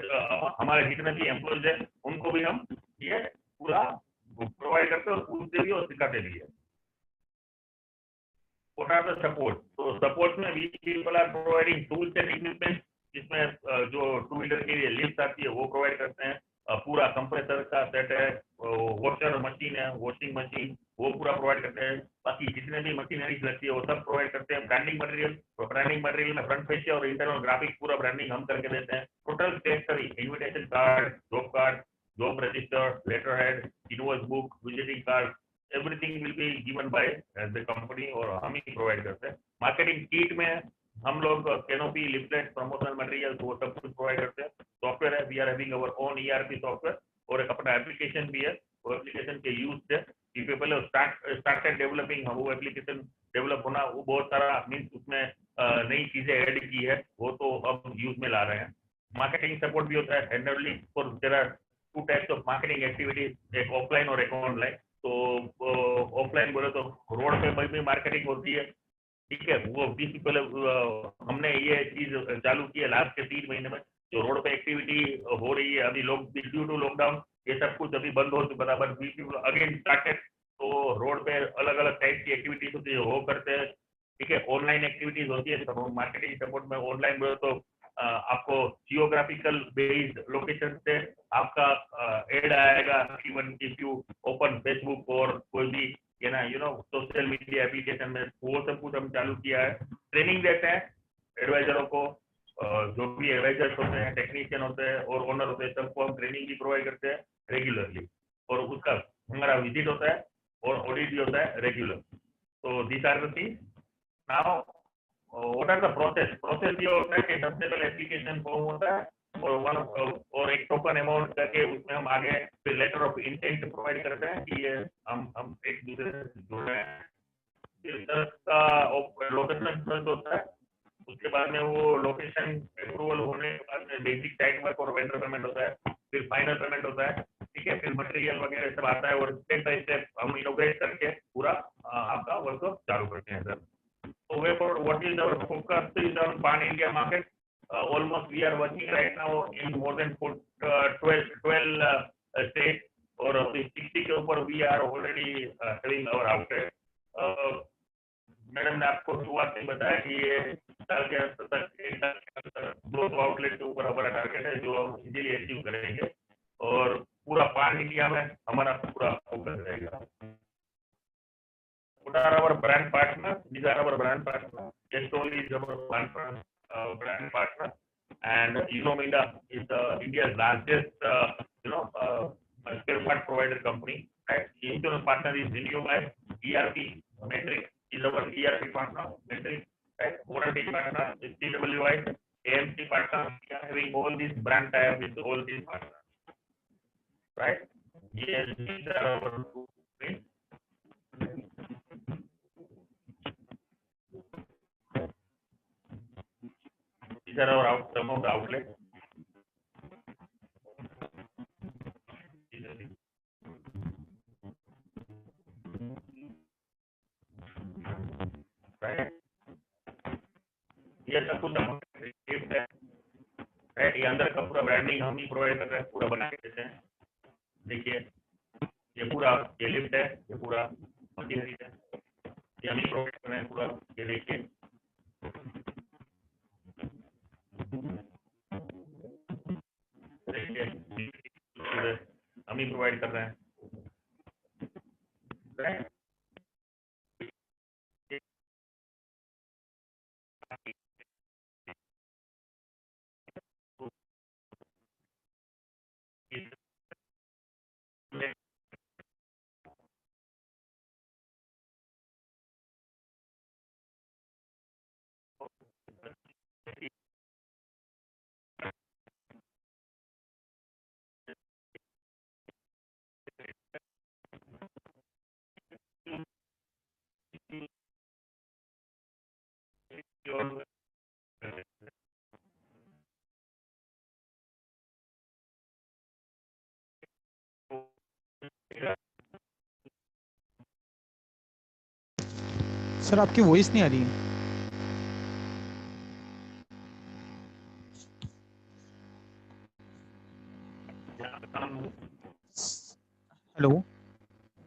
हमारे जितने भी एम्प्लॉयज हैं उनको भी हम ये पूरा प्रोवाइड करते हैं और पूछते भी और सिखाते भी है। What are the support? तो सपोर्ट में we people are providing tools and equipment, जिसमें जो टू व्हीलर के लिए लिफ्ट आती है वो प्रोवाइड करते हैं। पूरा कंप्रेसर का सेट है, वॉशर मशीन है, वॉशिंग मशीन वो पूरा प्रोवाइड करते हैं। बाकी जितने भी मशीनरीज लगती है वो सब प्रोवाइड करते हैं। ब्रांडिंग मटेरियल, तो ब्रांडिंग मटेरियल में फ्रंट फेशियल और इंटरनल ग्राफिक्स पूरा ब्रांडिंग हम करके देते हैं। Total stationery, invitation card, job register, letter head, invoice book, visiting card, everything will be given by the company और हम ही प्रोवाइड करते हैं। मार्केटिंग किट में हम लोग कैनोपी, लिफलेट, प्रमोशनल मटेरियल वो सब कुछ प्रोवाइड करते हैं। सॉफ्टवेयर है, we are having our own ERP software और एक अपना एप्लीकेशन भी है। वो एप्लीकेशन के यूज से पहले स्टार्टेड डेवलपिंग, वो एप्लीकेशन डेवलप होना वो बहुत सारा मीन्स उसमें नई चीजें ऐड की है वो तो अब यूज में ला रहे हैं। मार्केटिंग सपोर्ट भी होता है handling for there are two types of marketing activities, एक ऑफलाइन और एक ऑनलाइन। तो ऑफलाइन बोले तो रोड पे भी मार्केटिंग होती है, ठीक है। वो 20 पहले हमने ये चीज चालू की है लास्ट के 3 महीने में, जो रोड पे एक्टिविटी हो रही है अभी लोग ड्यू टू लॉकडाउन ये सब कुछ अभी बंद हो चुका था, बट पीपल अगेन स्टार्टेड। तो रोड पे अलग अलग टाइप की एक्टिविटीज होती है वो करते हैं, ठीक है। ऑनलाइन एक्टिविटीज होती है तो मार्केटिंग सपोर्ट में ऑनलाइन बोले तो आपको जियोग्राफिकल बेस्ड लोकेशन से आपका एड आएगा। Even if you open Facebook और कोई भी सोशल मीडिया एप्लीकेशन में वो सब कुछ हम चालू किया है। ट्रेनिंग देते हैं एडवाइजरों को, जो भी एडवाइजर्स होते हैं, टेक्नीशियन होते हैं और ओनर होते हैं, सबको हम ट्रेनिंग भी प्रोवाइड करते हैं रेगुलरली। और उसका हमारा विजिट होता है और ऑडिट भी होता है रेगुलर। तो this are the things. Now what are the process ये होता है कि सबसे पहले एप्लीकेशन फॉर्म होता है और एक टोकन अमाउंट करके उसमें हम आगे फिर लेटर ऑफ इंटेंट प्रोवाइड करते हैं कि ये हम एक दूसरे से जुड़ रहे हैं। फिर का लोकेशन होता है, उसके बाद में वो लोकेशन अप्रूवल होने के बाद में बेसिक टाइम वर्क और वेंडर पेमेंट होता है, फिर फाइनल पेमेंट होता है, ठीक है। फिर मटेरियल वगैरह सब आता है और स्टेप बाय स्टेप हम इनोग्रेट करके पूरा आपका वर्क चालू करते हैं sir. So therefore, what is our focus is on pan India market. Almost we are working right now in more than 12 states और 60 के ऊपर we are already having our outlet. Madam ने आपको शुरुआत में बताया कि ये साल के अंत तक 200 आउटलेट के ऊपर हमारा टारगेट है जो हम इजीली अचीव करेंगे और पूरा पान इंडिया में हमारा पूरा फोकस रहेगा। What are our brand partners? These are our brand partners. Castrol is our brand partner, and Unominda is India's largest spare part provider company. Right? Insurance partner is Renew. ERP Matrix is our ERP partner. Matrix. Right? Warranty partner is TWI. AMC partner. We are having all these brand tie-up with all these partners. Right? Yes, these are our two things. These are our some of the outlets. Right? ये सब कुछ gift है, right. ये अंदर का पूरा branding हम ही provide कर रहे हैं, पूरा बना के देते हैं। देखिए ये पूरा ये लिफ्ट है, ये पूरा ये हम प्रोवाइड कर रहे हैं पूरा, ये देखिए हम ही प्रोवाइड कर रहे हैं। सर आपकी वॉइस नहीं आ रही है। हेलो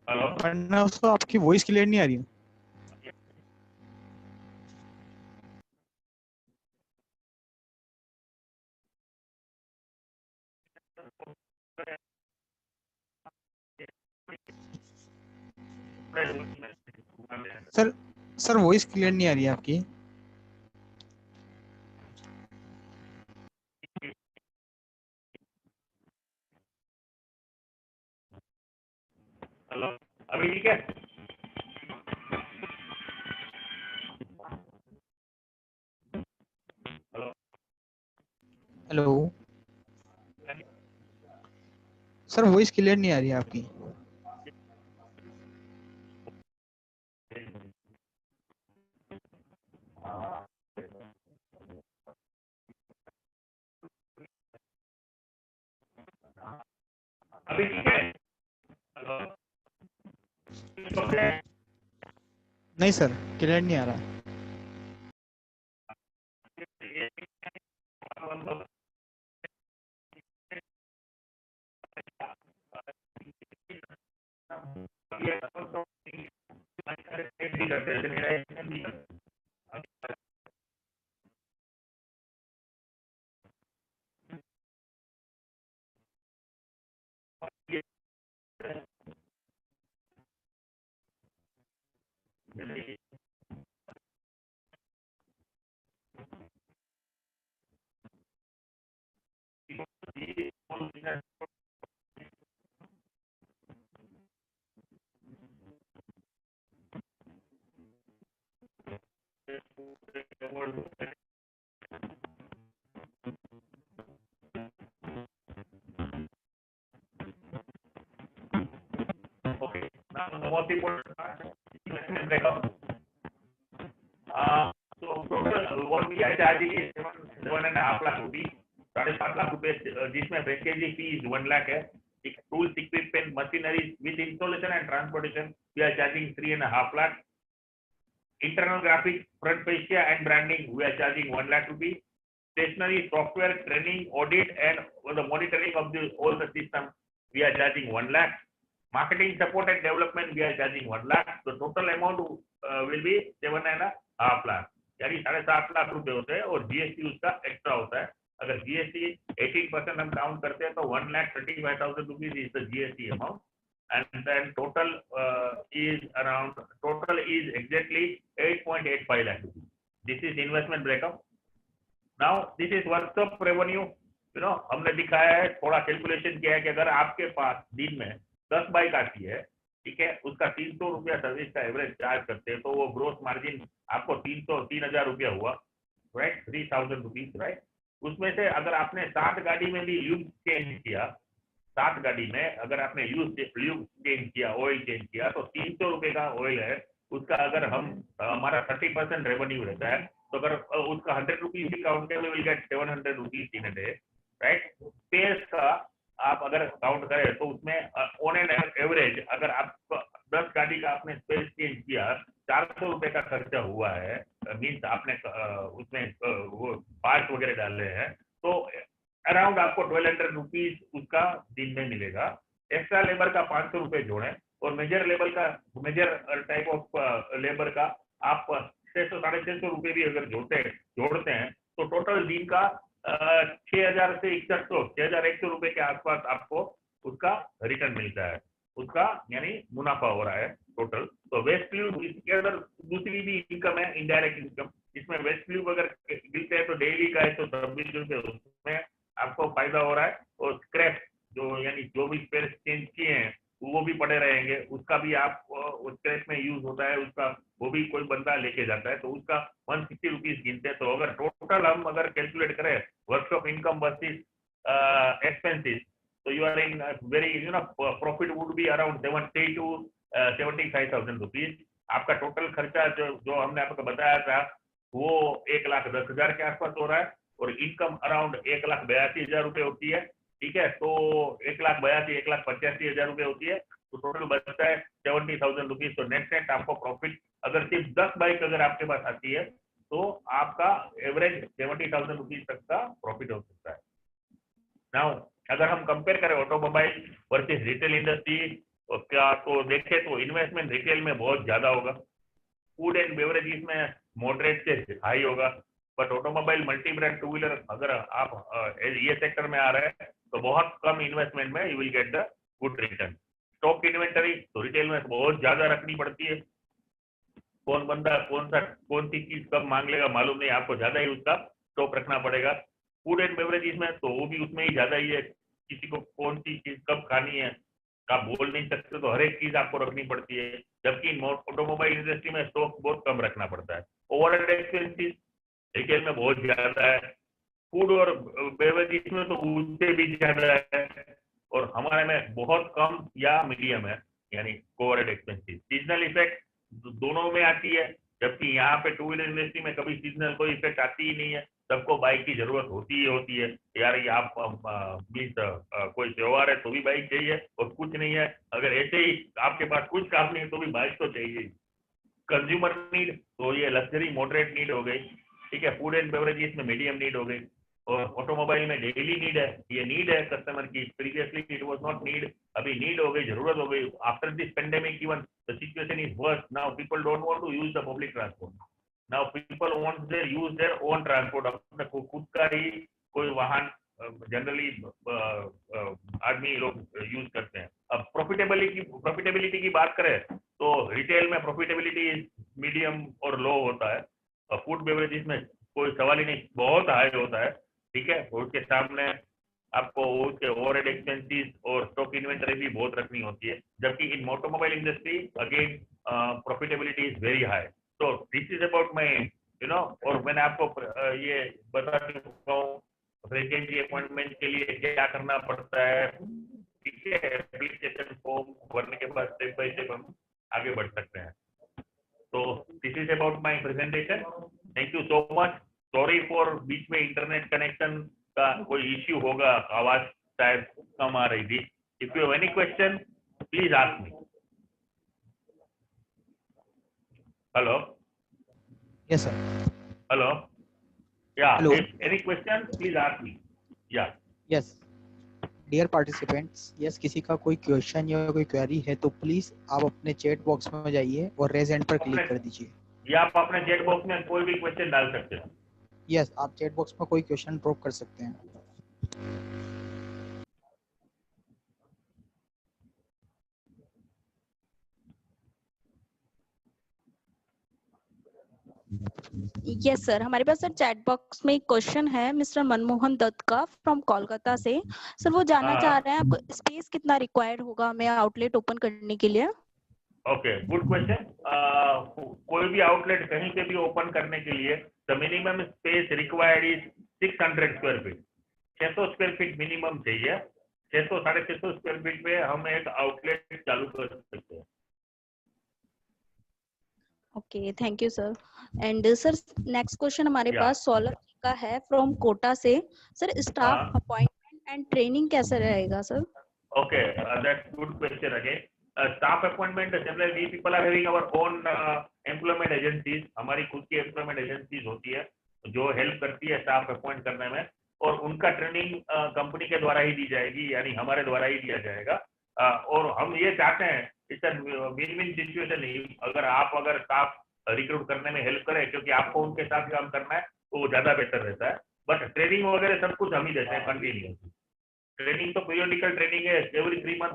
हेलो, प्रणव सर, आपकी वॉइस क्लियर नहीं आ रही है। सर सर वॉइस क्लियर नहीं आ रही है आपकी। हेलो, अभी ठीक है? Hello, hello sir, voice clear नहीं आ रही है आपकी। अभी ठीक है? हेलो, नहीं सर, क्लियर नहीं आ रहा। Okay, now the most important part, investment breakup. So total what we are charging is 7.5 lakh rupees, 7.5 lakh rupees, जिसमें ब्रेकेज फी is 1 lakh है. Tools, equipment, machinery with installation and transportation, we are charging 3.5 lakh. Internal graphics, front fascia and branding, we are charging 1 lakh rupees. Stationery, software, training, audit, and the monitoring of all the systems, we are charging 1 lakh. Marketing support and development, we are charging 1 lakh. The total amount will be 7.5 lakh. यानी 7.5 लाख रुपए होते हैं और GST उसका extra होता है. अगर GST 18% हम काउंट करते हैं तो 1,35,000 rupees is the GST amount. And then total is exactly 8.85 lakh rupees. This is investment breakup. Now this is workshop revenue. हमने दिखाया है, थोड़ा कैलकुलेशन किया है कि अगर आपके पास दिन में 10 बाइक आती है, ठीक है, उसका 300 रुपया सर्विस का एवरेज चार्ज करते हैं, तो वो ग्रोस मार्जिन आपको 3,000 रुपया हुआ, राइट, 3,000 रुपीज, राइट. उसमें से अगर आपने 7 गाड़ी में भी यूज चेंज किया, 7 गाड़ी में अगर आपने यूज चेंज किया, ऑयल चेंज किया, तो 300 रुपए का ऑयल है, उसका अगर हम हमारा 30% रेवेन्यू रहता है, तो अगर उसका 100 रुपीज भी काउंट करें, will get 700 rupees in a day, right. Space का आप अगर काउंट करें तो उसमें ऑन एन एवरेज अगर आप 10 गाड़ी का आपने स्पेस चेंज किया, 400 रुपए का खर्चा हुआ है, मीन्स आपने उसमें वो पार्ट वगैरह डाले हैं, तो अराउंड आपको 1200 रुपीज उसका दिन में मिलेगा. एक्स्ट्रा लेबर का 500 रुपए जोड़ें, और मेजर लेवल का, मेजर टाइप ऑफ लेबर का आप 600 650 रुपए भी अगर जोड़ते हैं तो टोटल दिन का 6000 से 6100 रुपए के आसपास आपको उसका रिटर्न मिलता है, उसका यानी मुनाफा हो रहा है टोटल। तो वेस्ट लीव इसके अंदर दूसरी भी इनकम है, इनडायरेक्ट इनकम, इसमें वेस्ट लीव अगर गिरते हैं तो डेली का है तो 26 रुपए उसमें आपको फायदा हो रहा है। और स्क्रैप जो यानी जो भी स्पेयर चेंज किए हैं वो भी पड़े रहेंगे, उसका भी आप स्क्रैप में यूज होता है, उसका वो भी कोई बंदा लेके जाता है तो उसका 160 रुपीज गिनते हैं। तो अगर टोटल हम अगर कैलकुलेट करें workshop income versus expenses, so you are in very profit would be around 70 to 75,000 rupees। आपका टोटल खर्चा जो हमने आपको बताया था वो 1,10,000 के आसपास हो रहा है और इनकम अराउंड 1,82,000 रुपए होती है। ठीक है, तो 1,85,000 रुपए होती है, तो टोटल बचता है 70,000 रुपीज। तो नेट आपको प्रॉफिट अगर सिर्फ 10 बाइक अगर आपके पास आती है तो आपका एवरेज 70,000 रुपीज तक का प्रॉफिट हो सकता है। नाउ अगर हम कंपेयर करें ऑटोमोबाइल वर्सेस रिटेल इंडस्ट्री क्या, तो देखें तो इन्वेस्टमेंट रिटेल में बहुत ज्यादा होगा, फूड एंड बेवरेजेस में मॉडरेट से हाई होगा, but automobile multi brand two wheeler अगर आप ये सेक्टर में आ रहे हैं तो बहुत कम इन्वेस्टमेंट में you will get the good return. Stock inventory तो रिटेल में बहुत ज्यादा रखनी पड़ती है, कौन बंदा कौन सी चीज कब मांग लेगा मालूम नहीं, आपको ज्यादा ही उसका स्टॉक रखना पड़ेगा। फूड एंड बेवरेजेस में तो वो भी उसमें ही ज्यादा ही है, किसी को कौन सी चीज कब खानी है आप बोल नहीं सकते, तो हर एक चीज आपको रखनी पड़ती है, जबकि ऑटोमोबाइल इंडस्ट्री में स्टॉक बहुत कम रखना पड़ता है। ओवरहेड एक्सपेंसेस रिटेल में बहुत ज्यादा है, फूड और बेवरेजेस में तो उससे भी ज्यादा है, और हमारे में बहुत कम या मीडियम है यानी ओवरहेड एक्सपेंसेस। सीजनल इफेक्ट दोनों में आती है, जबकि यहाँ पे टू व्हीलर इंडस्ट्री में कभी सीजनल कोई इफेक्ट आती ही नहीं है, सबको बाइक की जरूरत होती है यार, ये आप कोई त्योहार है तो भी बाइक चाहिए, और कुछ नहीं है अगर ऐसे ही आपके पास कुछ काम नहीं है तो भी बाइक तो चाहिए। कंज्यूमर नीड तो ये लग्जरी मॉडरेट नीड हो गई, ठीक है, फूड एंड बेवरेजेस में मीडियम नीड हो गई, और ऑटोमोबाइल में डेली नीड है, ये नीड है कस्टमर की, previously it was not need, अभी नीड हो गई, जरूरत हो गई। After this pandemic even the situation is worse, now people don't want to use the public transport, now people want their use their own transport, अपने खुद का ही कोई वाहन जनरली आदमी लोग यूज करते हैं। अब प्रॉफिटेबिलिटी की बात करें तो रिटेल में प्रॉफिटेबिलिटी मीडियम और लो होता है, फूड बेवरेजेस में कोई सवाल ही नहीं, बहुत हाई होता है, ठीक है, उसके सामने आपको उसके ओवरहेड एक्सपेंसेस और स्टॉक इन्वेंटरी भी बहुत रखनी होती है, जबकि इन automobile industry again profitability is very high. तो दिस इज अबाउट माई और मैंने आपको ये बता चुका हूँ फ्रेंचाइजी अपॉइंटमेंट के लिए क्या करना पड़ता है, ठीक है, एप्लीकेशन फॉर्म भरने के बाद स्टेप बाय स्टेप हम आगे बढ़ सकते हैं। तो this is about my presentation, thank you so much, sorry for बीच में इंटरनेट कनेक्शन का कोई इश्यू होगा, आवाज शायद कम आ रही थी। If you have any question please ask me. Hello, yes sir, hello, yeah hello, any question please ask me. Yeah yes dear participants, yes किसी का कोई क्वेश्चन या कोई क्वेरी है तो प्लीज आप अपने चैट बॉक्स में जाइए और रेज हैंड पर क्लिक कर दीजिए। या आप अपने चैट बॉक्स में कोई भी क्वेश्चन डाल सकते हैं। यस आप चैट बॉक्स में कोई क्वेश्चन ड्रॉप कर सकते हैं। यस सर, हमारे पास सर चैट बॉक्स में एक क्वेश्चन है मिस्टर मनमोहन दत्त का फ्रॉम कोलकाता से। सर वो जानना चाह रहे हैं आपको स्पेस कितना रिक्वायर्ड होगा हमें आउटलेट ओपन करने के लिए। Okay, good question. कोई भी आउटलेट कहीं पे भी ओपन करने के लिए the minimum space required is 600 square feet, 600 square feet minimum चाहिए। 600 650 स्क्वायर फीट पे हम एक आउटलेट चालू कर सकते हैं। Okay, thank you sir. And sir next question हमारे Yeah. पास सौलभ जी का है फ्रॉम कोटा से। सर स्टाफ हाँ। अपॉइंटमेंट एंड ट्रेनिंग कैसे रहेगा sir? Okay, that's good question again. Staff appointment, generally we people are having our own employment agencies, हमारी खुद की employment agencies होती है जो हेल्प करती है स्टाफ अपॉइंट करने में, और उनका ट्रेनिंग कंपनी के द्वारा ही दी जाएगी, यानी हमारे द्वारा ही दिया जाएगा। और हम ये चाहते हैं इट्स विन विन सिचुएशन। अगर स्टाफ रिक्रूट करने में हेल्प करे, क्योंकि आपको उनके साथ काम करना है, तो वो ज्यादा बेहतर रहता है। बट ट्रेनिंग वगैरह सब कुछ हम ही देते हैं कंटिन्यू। ट्रेनिंग तो पीरियडिकल ट्रेनिंग है, every 3 month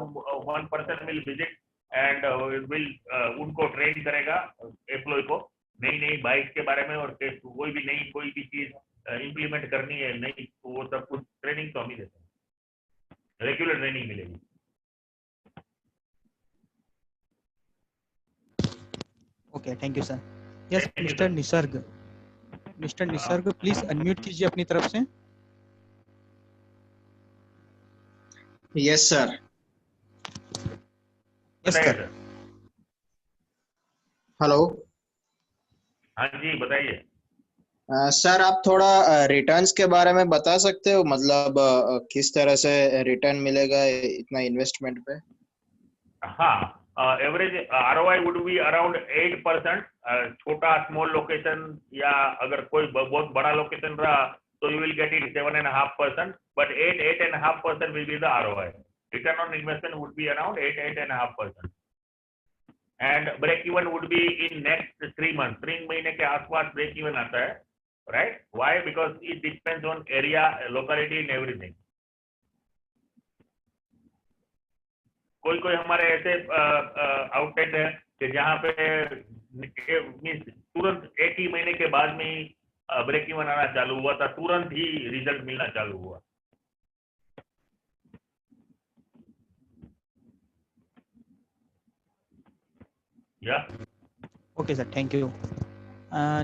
1 person will visit and will उनको ट्रेन करेगा, एम्प्लॉय को नई नई बाइक के बारे में, और कोई भी चीज इम्प्लीमेंट करनी है नहीं, वो सब कुछ ट्रेनिंग तो हम ही देते हैं, रेगुलर ट्रेनिंग मिलेगी। Okay, thank you sir. Yes, Thank you, mister sir. Nisarga, mister Nisarga please unmute कीजिए अपनी तरफ से। Yes sir. यस बताइए सर। सर। हेलो हाँ जी, बताइए। सर, आप थोड़ा रिटर्न्स के बारे में बता सकते हो, मतलब किस तरह से रिटर्न मिलेगा इतना इन्वेस्टमेंट पे? हाँ, average ROI would be around 8%। छोटा स्मॉल लोकेशन या अगर कोई बहुत बड़ा लोकेशन रहा तो you will get it 7.5%, but 8.5% will be the ROI। Return on investment would be around 8.5%, and break even would be in next 3 month. 3 महीने के आसपास ब्रेक इवन आता है, right? Why? Because it depends on area, locality and everything. कोई कोई हमारे ऐसे outlet है कि जहाँ पे तुरंत एक ही महीने के बाद में ही ब्रेक इवन आना चालू हुआ था, तुरंत ही रिजल्ट मिलना चालू हुआ। Yeah okay sir, thank you.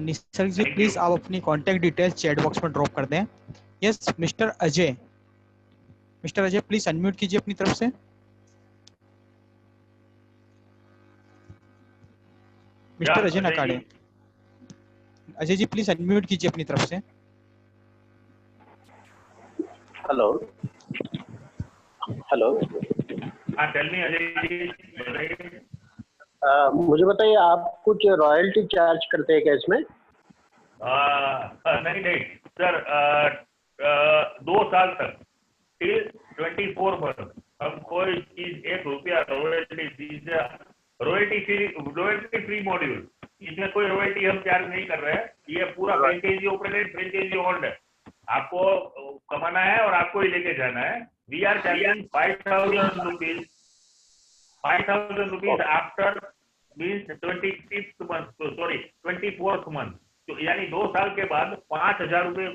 Nisarg ji Thank please you. आप अपनी कांटेक्ट डिटेल्स चैट बॉक्स में ड्रॉप कर दें। Yes, mister Ajay, mister Ajay please unmute कीजिए अपनी तरफ से। Mister Ajay Ajay Nakade, ji. Ajay ji please unmute कीजिए अपनी तरफ से। Hello hello. हाँ, टेल मी अजय जी, बताइए। मुझे बताइए, आप कुछ रॉयल्टी चार्ज करते हैं क्या इसमें? नहीं नहीं सर, 2 साल तक टिल 24 मंथ हम कोई चीज 1 रुपया रॉयल्टी फ्री मॉड्यूल, इसमें कोई रॉयल्टी हम चार्ज नहीं कर रहे हैं। ये पूरा फ्रेंचाइजी ऑपरेटेड, फ्रेंचाइजी ओन्ड है। आपको कमाना है और आपको ही लेके जाना है। We are charging 5,000 rupees, 5,000 rupees after means 25th month, sorry 24th month. तो यानी 2 साल के बाद 5,000 रुपए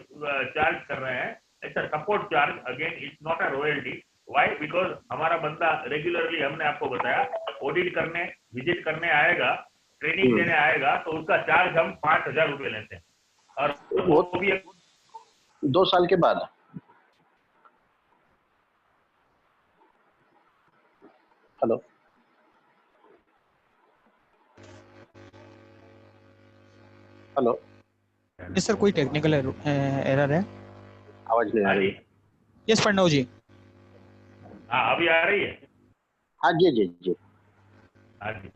चार्ज कर रहे हैं। It's a support charge, again it's not a royalty. Why? Because हमारा बंदा रेगुलरली, हमने आपको बताया, ऑडिट करने, विजिट करने आएगा, ट्रेनिंग देने आएगा, तो उसका चार्ज हम 5,000 रुपए लेते हैं। और वो भी 2 साल के बाद? Hello hello. यस सर, कोई टेक्निकल एरर है? आवाज नहीं आ रही। यस प्रणव जी। हाँ, अभी आ रही है। हाँ जी जी जी। हाँ जी,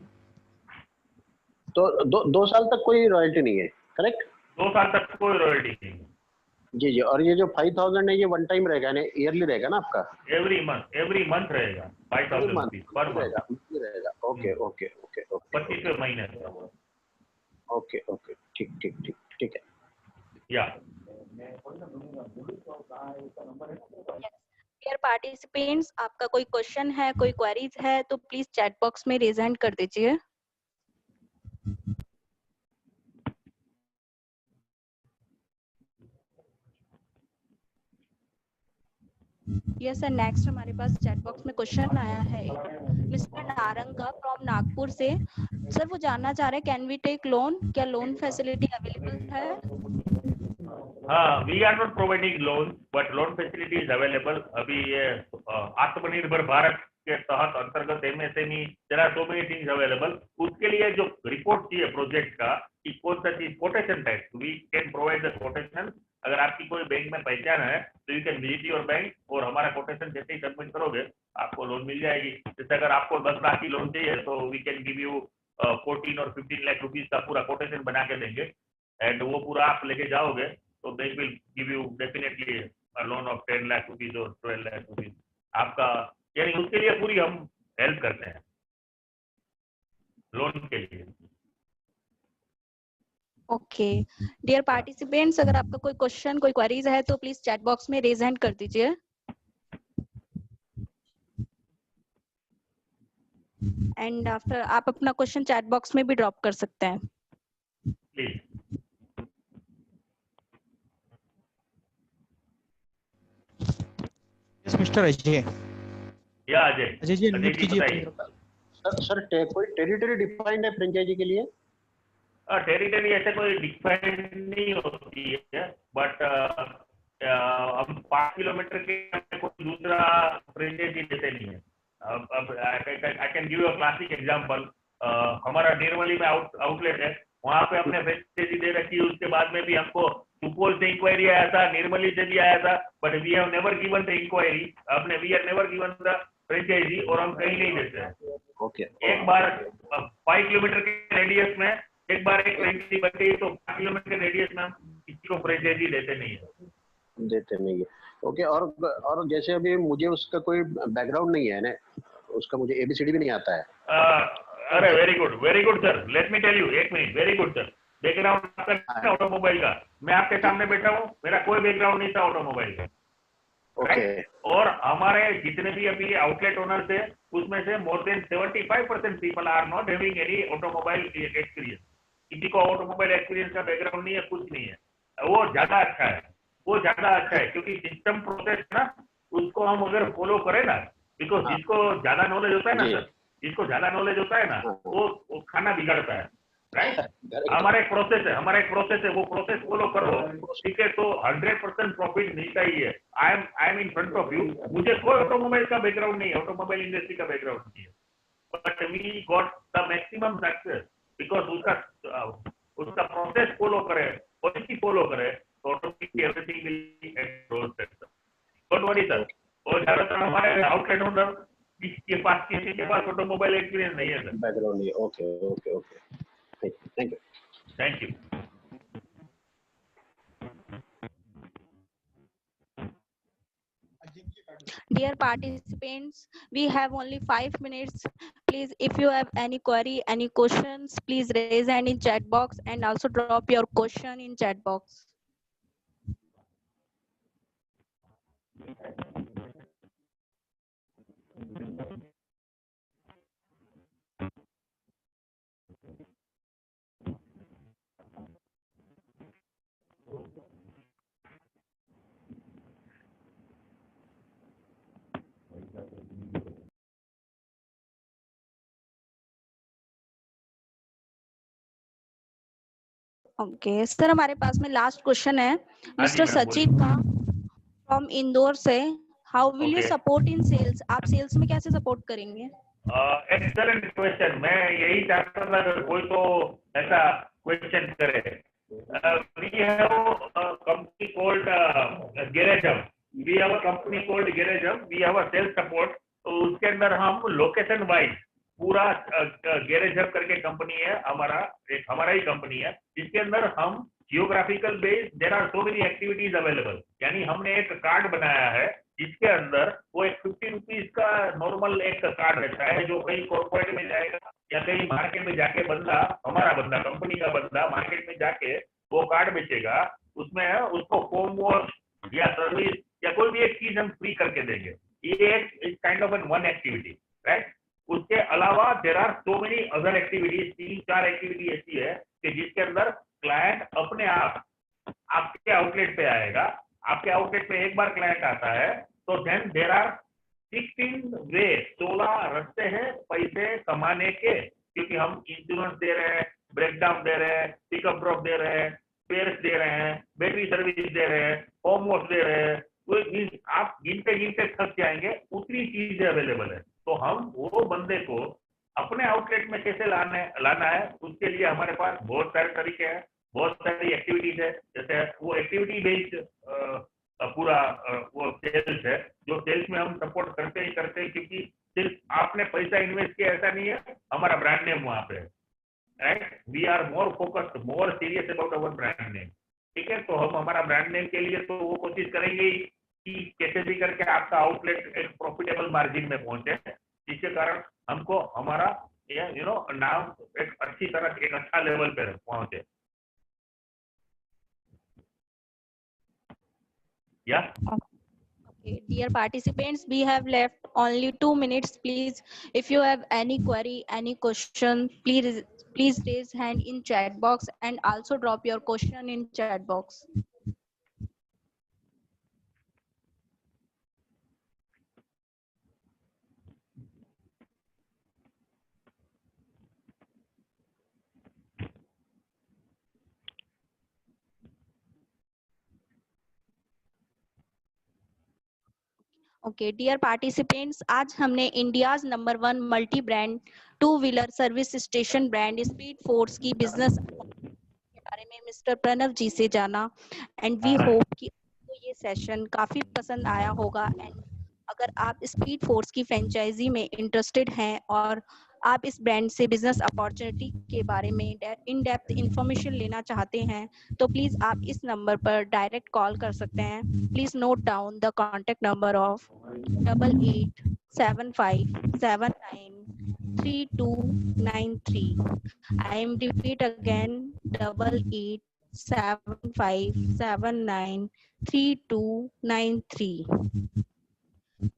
तो 2 साल तक कोई रॉयल्टी नहीं है, करेक्ट? 2 साल तक कोई रॉयल्टी नहीं है। जी जी। और ये जो 5,000 है, ये वन टाइम रहेगा, ईयरली रहेगा ना आपका? एवरी मंथ रहेगा 5,000 रुपीज पर मंथ रहेगा। ओके ओके ओके ओके 25वें महीने का। ओके ओके, ठीक ठीक ठीक ठीक है। या डियर पार्टिसिपेंट्स, आपका कोई क्वेश्चन है, कोई क्वेरीज है तो प्लीज चैट बॉक्स में रेज हैंड कर दीजिए। यस सर, नेक्स्ट हमारे पास चैट बॉक्स में क्वेश्चन आया है मिस्टर नारंग का फ्रॉम नागपुर से। सर वो जानना चाह रहे हैं, कैन वी टेक लोन? क्या लोन फैसिलिटी अवेलेबल है? हाँ, we are not providing loan, but loan facility is available. अभी ये आत्मनिर्भर भारत के तहत अंतर्गत MSME, there are so many things available. उसके लिए जो रिपोर्ट चाहिए प्रोजेक्ट का, कि कौन सा चीज quotation type, we can provide the quotation. अगर आपकी कोई बैंक में पहचान है तो you can visit your bank, और हमारा कोटेशन जैसे ही सबमिट करोगे आपको लोन मिल जाएगी। जैसे अगर आपको 10 लाख की लोन चाहिए तो वी कैन गिव यू 14 और 15 लाख रुपीज का पूरा कोटेशन बना के देंगे, एंड वो पूरा आप लेके जाओगे तो bank will give you definitely loan of 10 lakh rupees और 12 लाख रुपीज आपका, यानी उसके लिए पूरी हम हेल्प करते हैं। लोन के लिए। ओके डियर पार्टिसिपेंट्स, अगर आपका कोई क्वेश्चन कोई क्वेरीज है तो प्लीज चैट बॉक्स में रेज हैंड कर दीजिए। एंड आफ्टर आप अपना क्वेश्चन चैट बॉक्स में भी ड्रॉप कर सकते हैं। प्लीज। Yes mister Ajay. या अजय जी अनम्यूट कीजिए बताइए। अपनी सर कोई टेरिटरी डिफाइंड है फ्रेंचाइजी के लिए? टेरिटरी ऐसे कोई डिफाइंड नहीं होती है, बट हम 5 किलोमीटर के कोई दूसरा फ्रेंचाइजी देते नहीं है। अब I can give you a classic example. हमारा निर्मली में आउटलेट है, वहाँ पे हमने फ्रेंचाइजी दे रखी है। उसके बाद में भी हमको सुपौल से इंक्वायरी आया था, निर्मली से भी आया था, but we have never given the inquiry. आपने we have never given the franchisee, और हम कहीं नहीं देते हैं। ओके। एक बार 5 किलोमीटर के रेडियस में एक बार एक फ्रेंचाइजी बन गई तो 5 किलोमीटर के रेडियस में हम किसी को फ्रेंचाइजी देते नहीं है। ओके। और जैसे अभी मुझे उसका कोई बैकग्राउंड नहीं है ना, उसका मुझे एबीसीडी भी नहीं आता है। अरे very good sir, let me tell you, एक minute, very good sir. Background आपका ऑटोमोबाइल का, मैं आपके सामने बैठा हूँ, मेरा कोई बैकग्राउंड नहीं था ऑटोमोबाइल का। ओके। और हमारे जितने भी अभी आउटलेट ओनर्स है, उसमें से more than 75% people are not having any automobile experience. किसी को ऑटोमोबाइल एक्सपीरियंस का बैकग्राउंड नहीं है, कुछ नहीं है। वो ज्यादा अच्छा है, क्योंकि सिस्टम प्रोसेस ना, उसको हम अगर फॉलो करें ना, बिकॉज जिसको ज्यादा नॉलेज होता है ना सर, जिसको ज्यादा नॉलेज होता है ना, वो खाना बिगाड़ता है, राइट। हमारा एक प्रोसेस है, वो प्रोसेस फॉलो करो, ठीक है, तो 100% प्रॉफिट मिलता ही है। I am in front of you, मुझे कोई ऑटोमोबाइल का बैकग्राउंड नहीं है, ऑटोमोबाइल इंडस्ट्री का बैकग्राउंड नहीं है, but we got the maximum success because उसका प्रोसेस फॉलो करे, पॉलिसी फॉलो करे, तो automatically everything will eight. Don't worry sir. और ज्यादातर हमारे आउटलेट ओनर किसी के पास ऑटोमोबाइल एक्सपीरियंस नहीं है सर, बैकग्राउंड नहीं। Okay. Thank you. Dear participants, we have only 5 minutes. Please, if you have any query, any questions, please raise hand in chat box and also drop your question in chat box. Okay sir, हमारे पास में last question है Mister Sachin का from Indore से। How will you support in sales? आप sales में कैसे support करेंगे? Excellent question. मैं यही चाहता था कि कोई तो ऐसा क्वेश्चन करे। We have a company called garage hub. We have a sales support. तो उसके अंदर हम लोकेशन वाइज पूरा गैरेज हब करके कंपनी है, हमारा ही कंपनी है, जिसके अंदर हम geographical based there are so many activities available. यानी हमने एक कार्ड बनाया है जिसके अंदर वो एक 50 रुपीज का नॉर्मल एक कार्ड रहता है, जो कहीं कॉर्पोरेट में जाएगा या कहीं मार्केट में जाके हमारा बंदा कंपनी का बंदा मार्केट में जाके वो कार्ड बेचेगा। उसमें उसको होम वॉश या सर्विस या कोई भी एक चीज हम फ्री करके देंगे। ये एक kind of one activity, right. उसके अलावा there are so many other activities. 3-4 activity ऐसी है कि जिसके अंदर क्लाइंट अपने आप आपके आउटलेट पे आएगा। आपके आउटलेट पे एक बार क्लाइंट आता है तो देन देयर आर 16 वे, 16 रास्ते हैं पैसे कमाने के, क्योंकि हम इंश्योरेंस दे रहे हैं, ब्रेकडाउन दे रहे हैं, पिकअप ड्रॉप दे रहे हैं, स्पेयर्स दे रहे हैं, बैटरी सर्विस दे रहे हैं, होम वॉश दे रहे हैं। तो आप गिनते थक जाएंगे, उतनी चीजें अवेलेबल है। तो हम वो बंदे को अपने आउटलेट में कैसे लाना है, उसके लिए हमारे पास बहुत सारे तरीके हैं, बहुत सारी एक्टिविटीज है। जैसे वो एक्टिविटी बेस्ड पूरा वो सेल्स है, जो सेल्स में हम सपोर्ट करते ही करते हैं, क्योंकि सिर्फ आपने पैसा इन्वेस्ट किया ऐसा नहीं है, हमारा ब्रांड नेम वहां पे है, right. We are more focused, more serious about our brand name, ठीक है। तो हम हमारा ब्रांड नेम के लिए तो वो कोशिश करेंगे कि कैसे भी करके आपका आउटलेट एक प्रॉफिटेबल मार्जिन में पहुंचे, जिसके कारण हमको हमारा यू नो नाम एक अच्छी तरह एक अच्छा लेवल पे पहुंचे। या Okay, dear participants, we have left only 2 minutes. Please, if you have any query, any question, please raise hand in chat box and also drop your question in chat box. Okay dear participants, आज हमने India's number 1 multi brand 2 wheeler service station brand speed force की business के बारे में mister Pranav जी से जाना and we hope कि आपको ये सेशन काफी पसंद आया होगा। एंड अगर आप स्पीड फोर्स की फ्रेंचाइजी में इंटरेस्टेड हैं और आप इस ब्रांड से बिजनेस अपॉर्चुनिटी के बारे में इन डेप्थ इंफॉर्मेशन लेना चाहते हैं तो प्लीज आप इस नंबर पर डायरेक्ट कॉल कर सकते हैं। Please note down the contact number of 8875793293। I am repeat again 8875793293।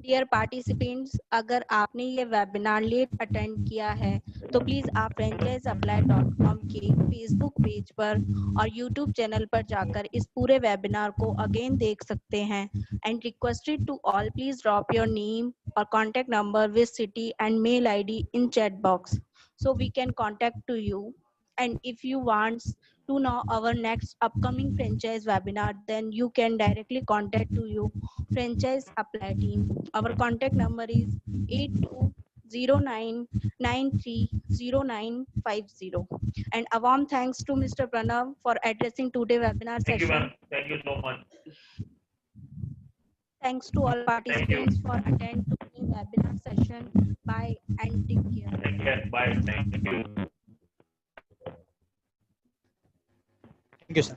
Dear participants, अगर आपने ये वेबिनार लेट अटेंड किया है तो प्लीज आप franchiseapply.com के फेसबुक पेज पर और यूट्यूब चैनल पर जाकर इस पूरे वेबिनार को अगेन देख सकते हैं। And requested to all, please drop your name और contact number with city and mail ID in chat box so we can contact to you. And if you want to know our next upcoming franchise webinar, then you can directly contact to you franchise apply team. Our contact number is 8209930950. And a warm thanks to Mr. Pranav for addressing today's webinar thank you, session. ma'am. Thank you so much. Thanks to all participants for attending today's webinar session. Bye and take care. Take care. Bye. Thank you. Thank you, sir.